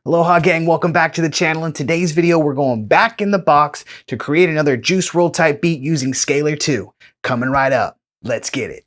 Aloha gang, welcome back to the channel. In today's video, we're going back in the box to create another juice roll type beat using SCALER 2. Coming right up. Let's get it.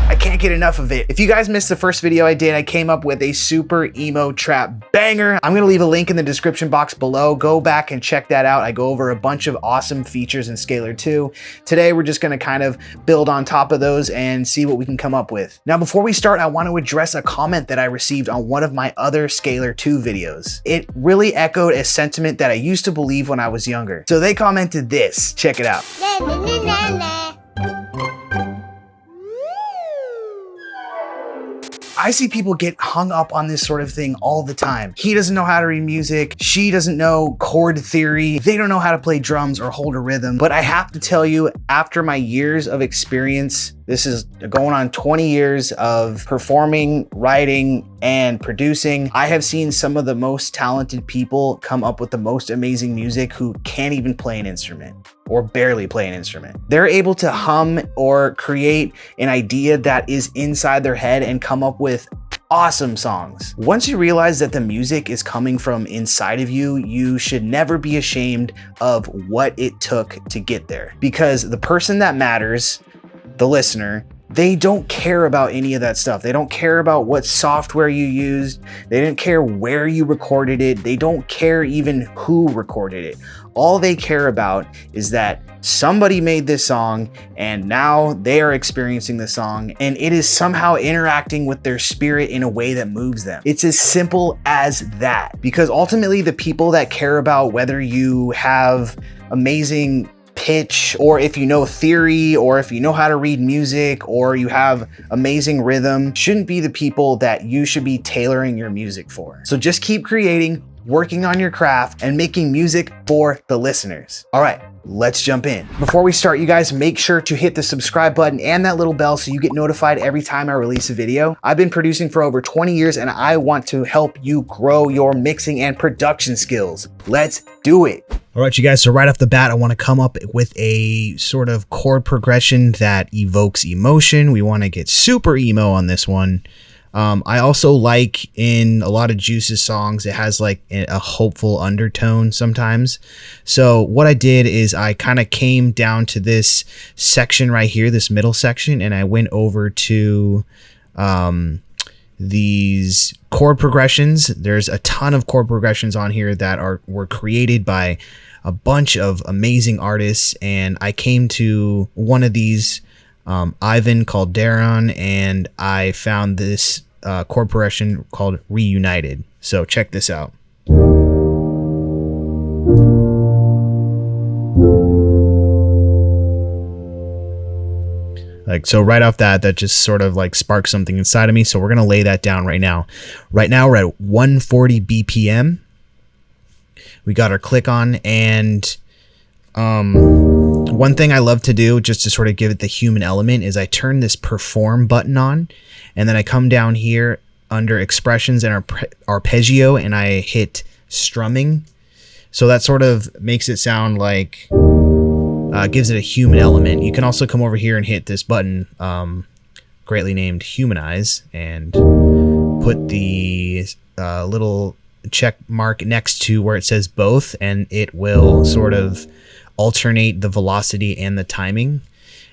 I can't get enough of it. If you guys missed the first video I did, I came up with a super emo trap banger. I'm gonna leave a link in the description box below. Go back and check that out. I go over a bunch of awesome features in SCALER 2. Today, we're just gonna kind of build on top of those and see what we can come up with. Now, before we start, I want to address a comment that I received on one of my other SCALER 2 videos. It really echoed a sentiment that I used to believe when I was younger. So they commented this, check it out. I see people get hung up on this sort of thing all the time. He doesn't know how to read music. She doesn't know chord theory. They don't know how to play drums or hold a rhythm. But I have to tell you, after my years of experience, this is going on 20 years of performing, writing, and producing, I have seen some of the most talented people come up with the most amazing music who can't even play an instrument or barely play an instrument. They're able to hum or create an idea that is inside their head and come up with awesome songs. Once you realize that the music is coming from inside of you, you should never be ashamed of what it took to get there. Because the person that matters, the listener, they don't care about any of that stuff. They don't care about what software you used. They didn't care where you recorded it. They don't care even who recorded it. All they care about is that somebody made this song and now they are experiencing the song and it is somehow interacting with their spirit in a way that moves them. It's as simple as that. Because ultimately the people that care about whether you have amazing pitch or if you know theory or if you know how to read music or you have amazing rhythm shouldn't be the people that you should be tailoring your music for. So just keep creating, working on your craft, and making music for the listeners. All right, let's jump in. Before we start, you guys, make sure to hit the subscribe button and that little bell so you get notified every time I release a video. I've been producing for over 20 years and I want to help you grow your mixing and production skills. Let's do it. All right, you guys, so right off the bat, I want to come up with a sort of chord progression that evokes emotion. We want to get super emo on this one. I also like in a lot of Juice's songs, it has like a hopeful undertone sometimes. So what I did is I kind of came down to this section right here, this middle section, and I went over to these chord progressions. There's a ton of chord progressions on here that were created by a bunch of amazing artists, and I came to one of these Ivan called Daron, and I found this chord progression called Reunited. So check this out. Like, so right off that just sort of like sparked something inside of me. So we're going to lay that down right now. Right now we're at 140 BPM. We got our click on, and one thing I love to do just to sort of give it the human element is I turn this perform button on, and then I come down here under expressions and arpeggio and I hit strumming. So that sort of makes it sound like, gives it a human element. You can also come over here and hit this button, greatly named humanize, and put the little check mark next to where it says both, and it will sort of alternate the velocity and the timing.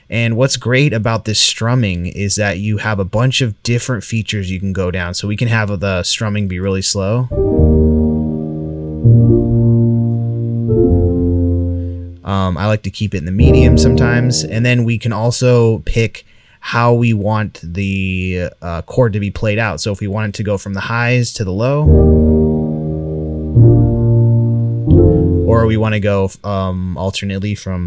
And what's great about this strumming is that you have a bunch of different features you can go down. So we can have the strumming be really slow. I like to keep it in the medium sometimes. And then we can also pick how we want the chord to be played out. So if we want it to go from the highs to the low, or we want to go alternately from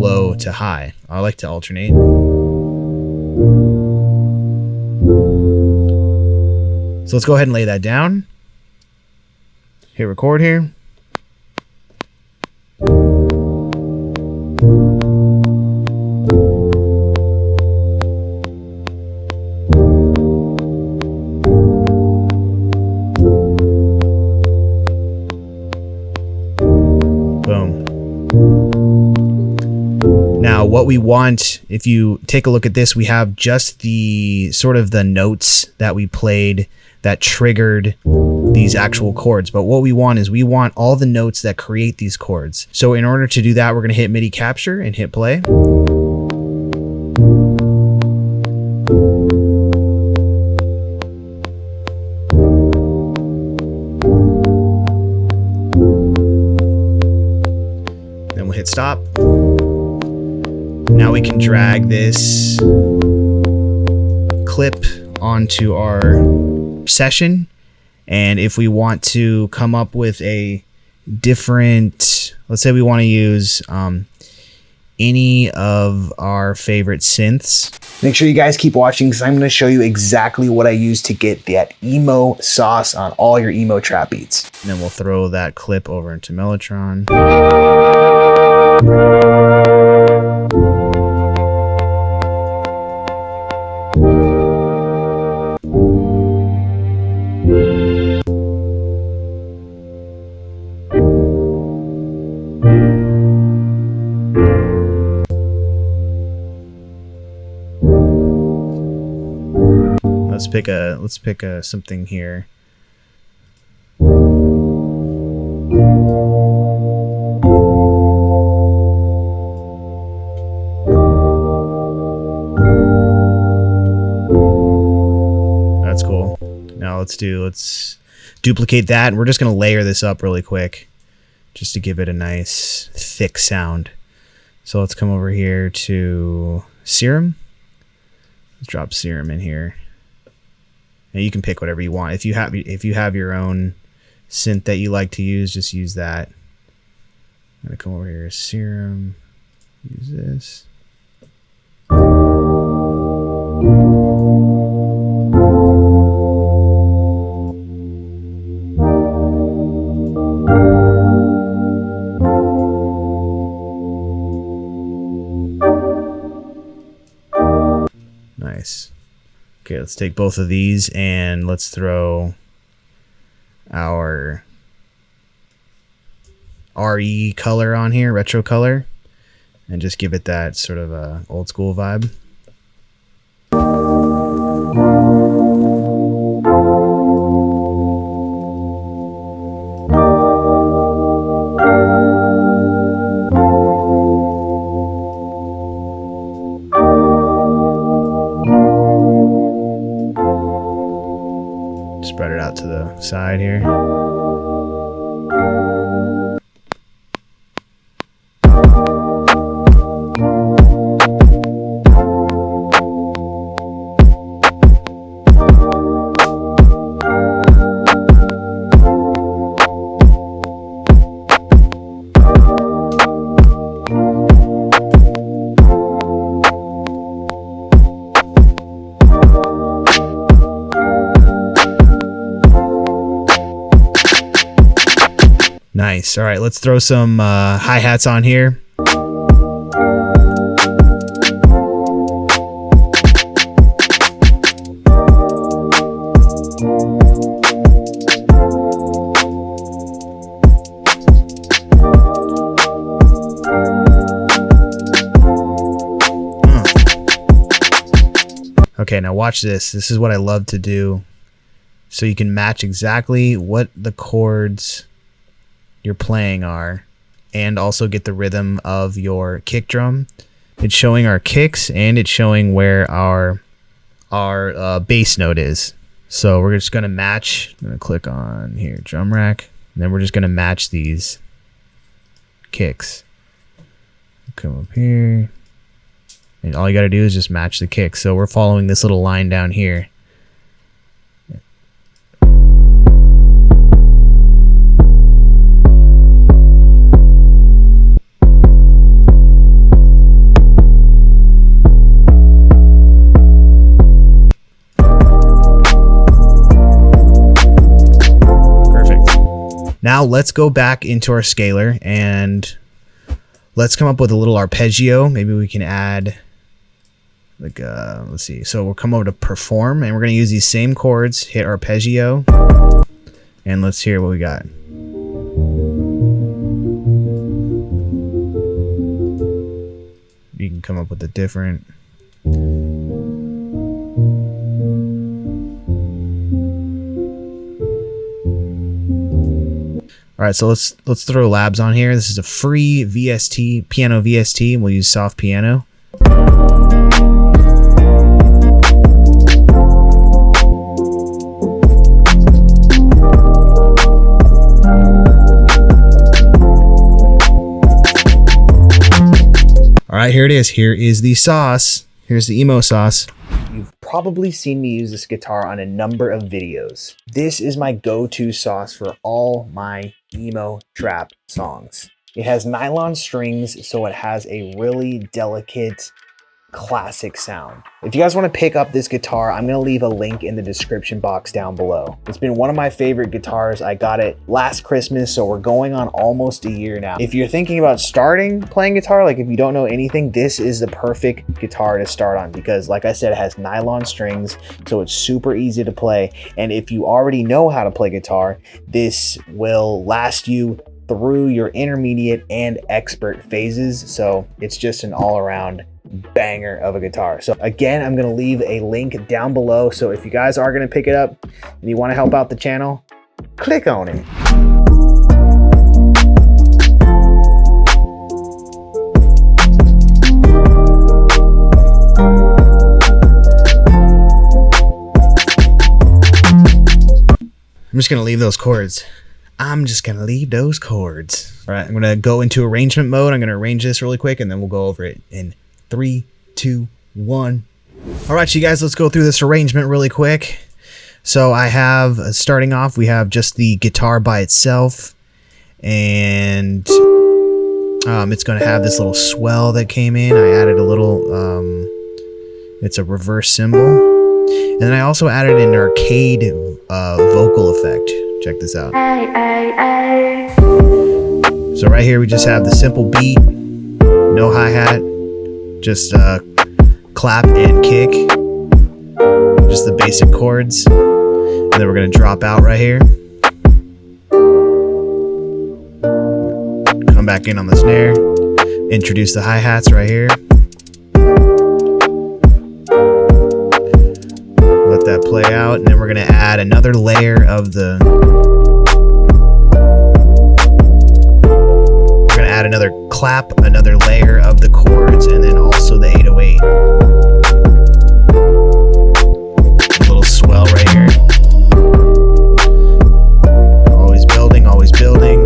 low to high. I like to alternate. So let's go ahead and lay that down. Hit record here. Boom. Now, what we want, if you take a look at this, we have just the sort of the notes that we played that triggered these actual chords. But what we want is we want all the notes that create these chords. So in order to do that, we're going to hit MIDI capture and hit play. Then we'll hit stop. Now we can drag this clip onto our session, and if we want to come up with a different, let's say we want to use any of our favorite synths. Make sure you guys keep watching because I'm going to show you exactly what I use to get that emo sauce on all your emo trap beats. And then we'll throw that clip over into Mellotron. Let's pick a something here. That's cool. Now let's duplicate that, and we're just gonna layer this up really quick just to give it a nice thick sound. So let's come over here to Serum. Let's drop Serum in here. Now you can pick whatever you want. If you have your own synth that you like to use, just use that. I'm gonna come over here, Serum, use this. Nice. Okay, let's take both of these and let's throw our RE color on here, retro color, and just give it that sort of a old school vibe. Spread it out to the side here. Nice. All right, let's throw some hi-hats on here. Okay, now watch this. This is what I love to do. So you can match exactly what the chords you're playing are, and also get the rhythm of your kick drum. It's showing our kicks, and it's showing where our bass note is. So we're just gonna match. I'm gonna click on here, drum rack, and then we're just gonna match these kicks. Come up here, and all you gotta do is just match the kicks. So we're following this little line down here. Now let's go back into our scaler and let's come up with a little arpeggio. Maybe we can add like, let's see. So we'll come over to perform and we're going to use these same chords, hit arpeggio, and let's hear what we got. You can can come up with a different. All right, so let's throw labs on here. This is a free VST, piano VST, and we'll use soft piano. All right, here it is. Here is the sauce. Here's the emo sauce. You've probably seen me use this guitar on a number of videos. This is my go-to sauce for all my emo trap songs. It has nylon strings, so it has a really delicate, classic sound. If you guys want to pick up this guitar, I'm going to leave a link in the description box down below. It's been one of my favorite guitars. I got it last Christmas, so we're going on almost a year now. If you're thinking about starting playing guitar, like if you don't know anything, this is the perfect guitar to start on because, like I said, it has nylon strings, so it's super easy to play. And if you already know how to play guitar, this will last you through your intermediate and expert phases. So it's just an all-around banger of a guitar. So again, I'm going to leave a link down below. So if you guys are going to pick it up and you want to help out the channel, click on it. I'm just going to leave those chords. I'm just going to leave those chords. All right, I'm going to go into arrangement mode. I'm going to arrange this really quick and then we'll go over it in 3, 2, 1. All right, you guys, let's go through this arrangement really quick. So I have, starting off, we have just the guitar by itself, and it's going to have this little swell that came in. I added a little, it's a reverse cymbal, and then I also added an arcade vocal effect. Check this out. So right here, we just have the simple beat, no hi-hat. Just clap and kick, just the basic chords, and then we're going to drop out right here, come back in on the snare, introduce the hi-hats right here, let that play out, and then we're going to add another layer of the, we're going to add another clap, another layer of the chords, and then also the 808. A little swell right here. Always building, always building.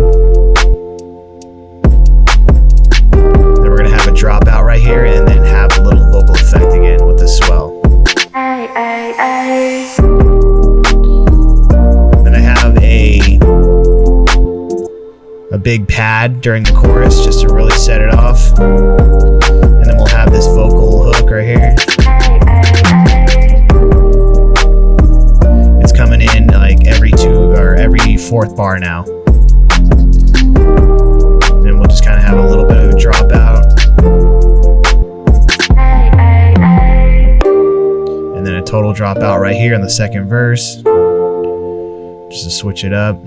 Then we're going to have a drop out right here and then have a little vocal effect again with the swell. Then I have a big pad during the chorus just to really set it off, and then we'll have this vocal hook right here. It's coming in like every fourth bar now, and we'll just kind of have a little bit of a drop out, and then a total drop out right here in the second verse just to switch it up.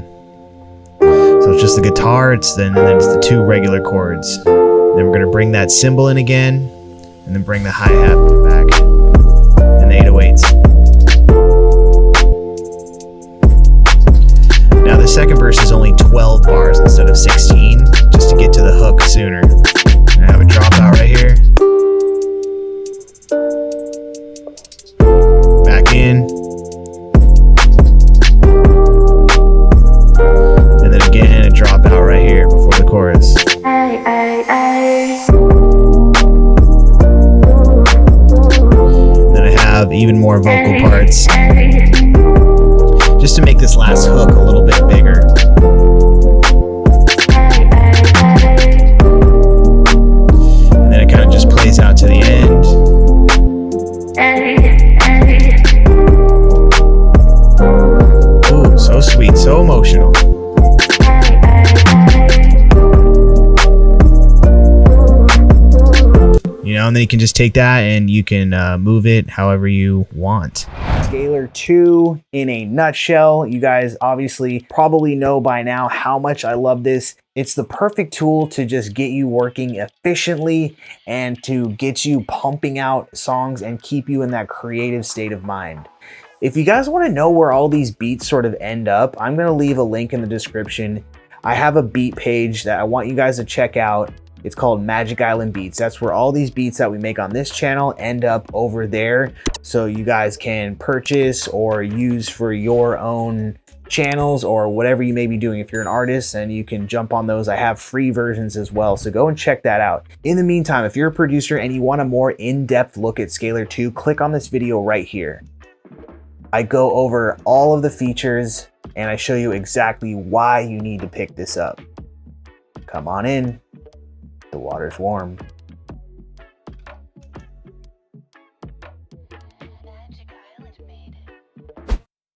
So it's just the guitar, and then it's the 2 regular chords. Then we're going to bring that cymbal in again, and then bring the hi-hat back, and the 808s. Now the second verse is only 12 bars instead of 16, just to get to the hook sooner. I have a drop out right here. Back in. Again, a drop out right here before the chorus. Then I have even more vocal parts, just to make this last hook a little bit bigger. And then it kind of just plays out to the end. Ooh, so sweet, so emotional. You know, and then you can just take that and you can move it however you want. SCALER 2 in a nutshell. You guys obviously probably know by now how much I love this. It's the perfect tool to just get you working efficiently and to get you pumping out songs and keep you in that creative state of mind. If you guys want to know where all these beats sort of end up, I'm going to leave a link in the description. I have a beat page that I want you guys to check out. It's called Magic Island Beats. That's where all these beats that we make on this channel end up over there. So you guys can purchase or use for your own channels or whatever you may be doing. If you're an artist, and you can jump on those. I have free versions as well. So go and check that out. In the meantime, if you're a producer and you want a more in-depth look at SCALER 2, click on this video right here. I go over all of the features and I show you exactly why you need to pick this up. Come on in. The water's warm.